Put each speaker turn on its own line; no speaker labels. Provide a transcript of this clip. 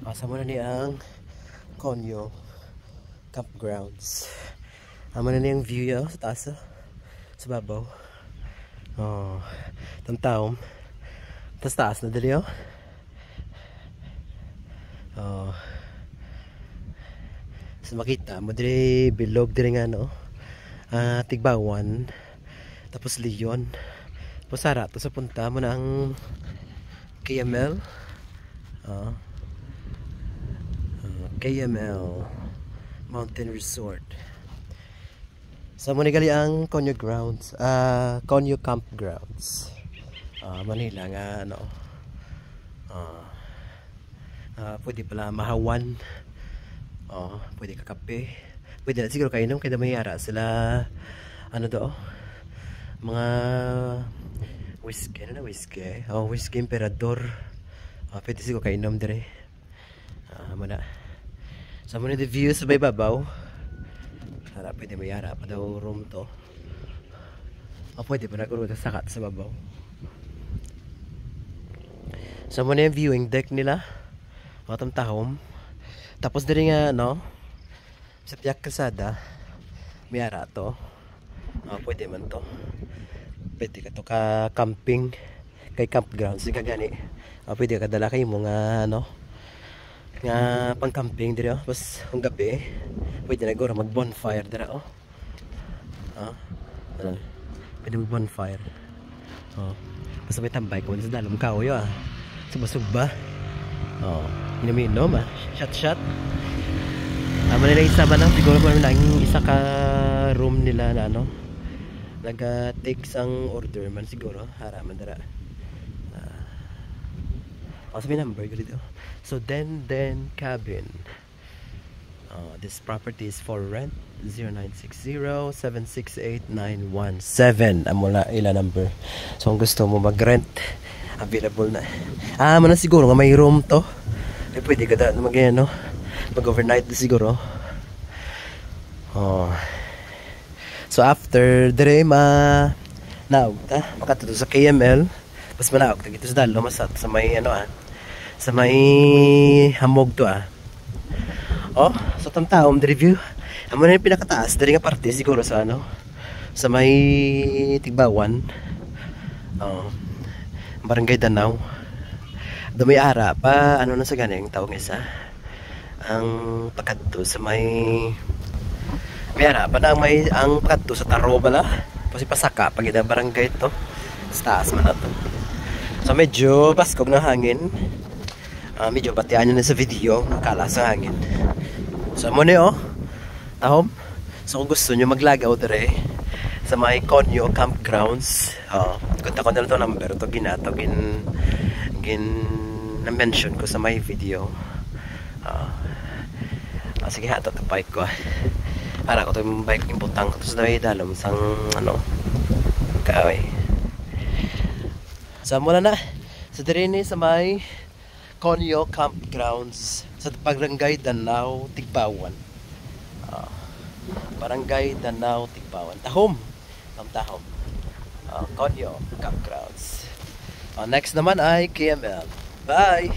Asa mo na ni ang Conyo Campgrounds. Amo na ni ang view yo sa taas sa babaw. Oh, taom. Tas taas na dali oh. Oh. So makita mo diri bilog diri nga no. Tigbawan. Tapos Leon. Tapos sara to sa punta mo na ang KML. KML Mountain Resort. Sa Munigali ang Conyo Grounds, Conyo Campgrounds. Manila nga ano. Pwede pala mahawan. Pwede kakape. Pwede na siguro kainom kaya may ara sila ano do. Mga whiskey, ano na whiskey? Whiskey Emperador. Pwede siguro kainom dire. Mana. Sa muna the view sa babaw. Harap pwede may harap pa daw room to. Pwede pa nagkaroon sa sakat sa babaw. Sa muna yung viewing deck nila. Tahom. Tapos diri nga no. Sa Piak Kalsada may harap to. Pwede man to. Pwede ka to ka camping kay campgrounds di ka gani. Pwede ka dala kay mo nga ano nga pang camping diri oh. Tapos ang gabi pwede na gora mag bonfire dira oh. Pwede mag bonfire. Basta may tambay ko sa dalom kaoy Suba-suba. Inom-inom shot. Nila isa ba lang siguro kung lang isa ka room nila na ano. Naga-take sang order man siguro haraman dira. May number dito. So then cabin. This property is for rent 0960-768-917. Amula ila number. So kung gusto mo mag-rent, available na. Mana siguro nga may room to. Pwede ka da mag-overnight na siguro. So after dire naog makatuto sa KML. Mas manaog dito sa dalo masat sa may sa may hamog to so tamtaom the review amo na yung pinakataas dali nga parte siguro sa sa may Tigbawan Barangay Danau may ara pa na sa ganing tawag isa ang pakadto sa may ara pa na ang pakadto sa Taro bala kasi pasaka pag ida barangay to sa taas man to. So medyo baskog ng hangin. Medyo batian na sa video, nakala sa hangin. So mo niyo tahom. So kung gusto niyo maglagaw dire sa may Conyo Campgrounds, kontak ko na lang to number to na-mention ko sa my video. Sige hato to bike ko. Para ko to yung bike yung butang ko sa dalom sang kaaway. So mula na sa dirini sa may Conyo Campgrounds sa Barangay Danau, Tigbawan. Barangay Danau, Tigbawan. Tahom. Conyo Campgrounds. Next naman ay KML. Bye!